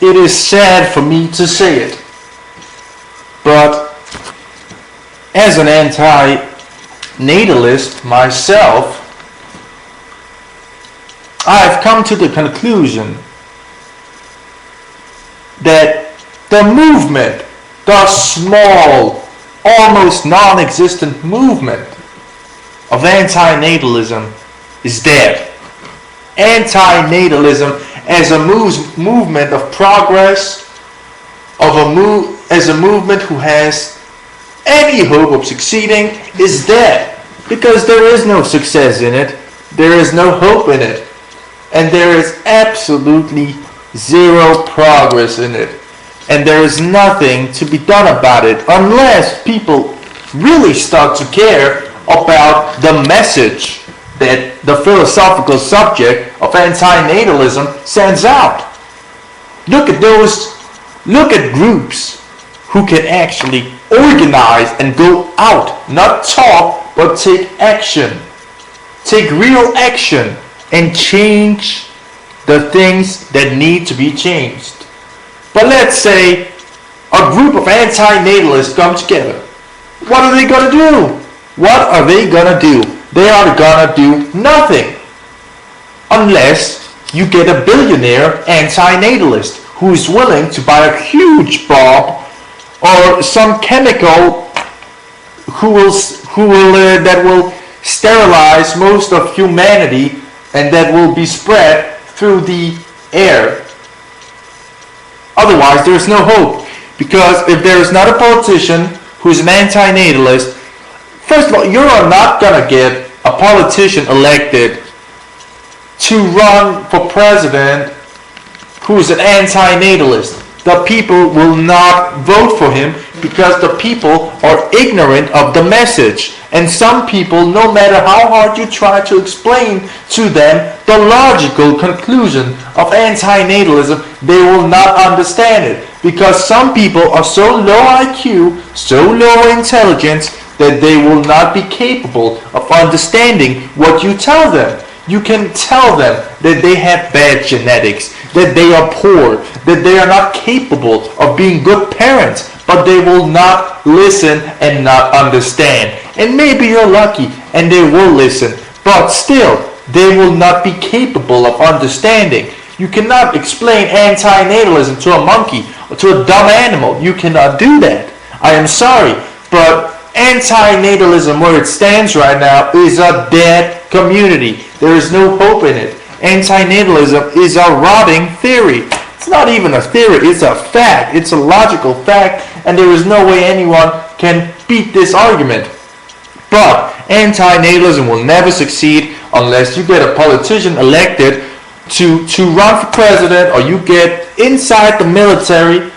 it is sad for me to say it, but as an anti-natalist myself, I have come to the conclusion that the movement, the small, almost non-existent movement of anti-natalism is dead. Anti-natalism as a movement of progress, as a movement who has any hope of succeeding, is dead. Because there is no success in it, there is no hope in it, and there is absolutely zero progress in it. And there is nothing to be done about it unless people really start to care about the message that the philosophical subject of anti-natalism sends out. Look at groups who can actually organize and go out, not talk, but take action. Take real action and change the things that need to be changed. But let's say a group of anti-natalists come together. What are they going to do? What are they going to do? They are going to do nothing. Unless you get a billionaire anti-natalist who is willing to buy a huge bomb or some chemical that will sterilize most of humanity and that will be spread through the air. Otherwise, there is no hope. Because if there is not a politician who is an anti-natalist, first of all, you are not going to get a politician elected to run for president who is an anti-natalist. The people will not vote for him because the people are ignorant of the message. And some people, no matter how hard you try to explain to them the logical conclusion of anti-natalism, they will not understand it. Because some people are so low IQ, so low intelligence, that they will not be capable of understanding what you tell them. You can tell them that they have bad genetics, that they are poor, that they are not capable of being good parents, but they will not listen and not understand. And maybe you're lucky and they will listen, but still, they will not be capable of understanding. You cannot explain anti-natalism to a monkey or to a dumb animal. You cannot do that. I am sorry, but anti-natalism, where it stands right now, is a dead community. There is no hope in it. Anti-natalism is a rotting theory. It's not even a theory, it's a fact. It's a logical fact, and there is no way anyone can beat this argument. But anti-natalism will never succeed unless you get a politician elected to run for president, or you get inside the military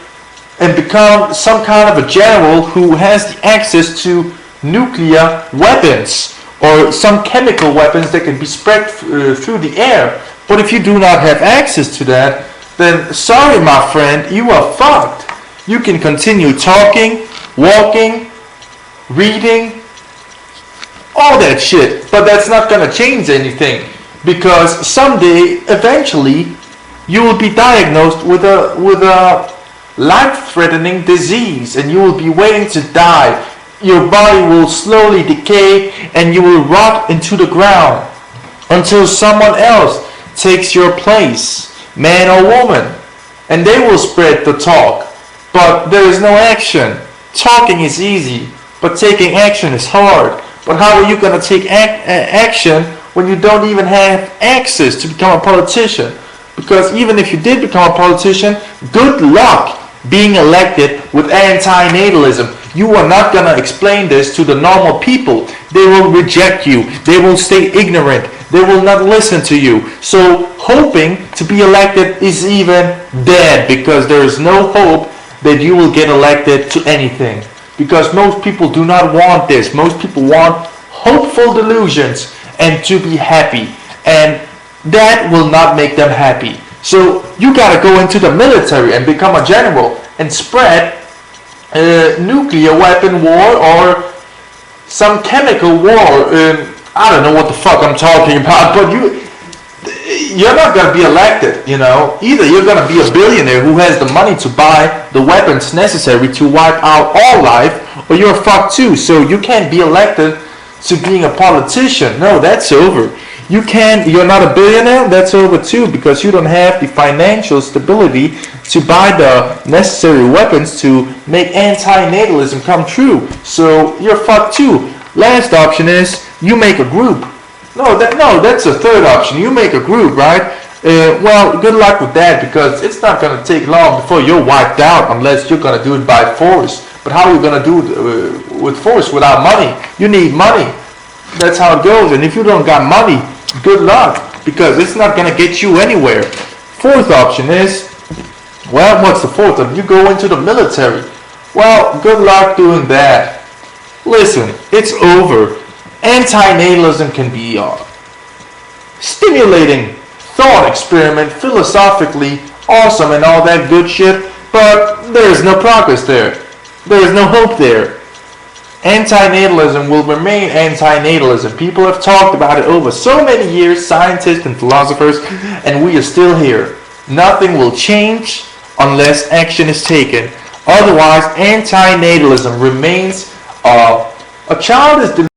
and become some kind of a general who has the access to nuclear weapons or some chemical weapons that can be spread through the air. But if you do not have access to that, then sorry, my friend, you are fucked. You can continue talking, walking, reading, all that shit, but that's not going to change anything, because someday, eventually, you will be diagnosed with a life-threatening disease, and you will be waiting to die. Your body will slowly decay, and you will rot into the ground until someone else takes your place, man or woman, and they will spread the talk. But there is no action. Talking is easy, but taking action is hard. But how are you going to take action when you don't even have access to become a politician? Because even if you did become a politician, good luck being elected with anti-natalism. You are not going to explain this to the normal people. They will reject you. They will stay ignorant. They will not listen to you. So hoping to be elected is even dead, because there is no hope that you will get elected to anything. Because most people do not want this. Most people want hopeful delusions and to be happy. And that will not make them happy. So you gotta go into the military and become a general and spread a nuclear weapon war or some chemical war. I don't know what the fuck I'm talking about, but you're not going to be elected, you know. Either you're going to be a billionaire who has the money to buy the weapons necessary to wipe out all life, or you're fucked too. So you can't be elected to being a politician. No, that's over. You're not a billionaire, that's over too, because you don't have the financial stability to buy the necessary weapons to make anti-natalism come true. So you're fucked too. Last option is you make a group. No, that's a third option. You make a group, right? Well, good luck with that, because it's not going to take long before you're wiped out unless you're going to do it by force. But how are you going to do it with force without money? You need money. That's how it goes. And if you don't got money, good luck, because it's not going to get you anywhere. Fourth option is, well, what's the fourth option? You go into the military. Well, good luck doing that. Listen, it's over. Anti-natalism can be a stimulating thought experiment, philosophically awesome and all that good shit, but there is no progress there. There is no hope there. Anti-natalism will remain anti-natalism. People have talked about it over so many years, scientists and philosophers, and we are still here. Nothing will change unless action is taken. Otherwise, anti-natalism remains a childish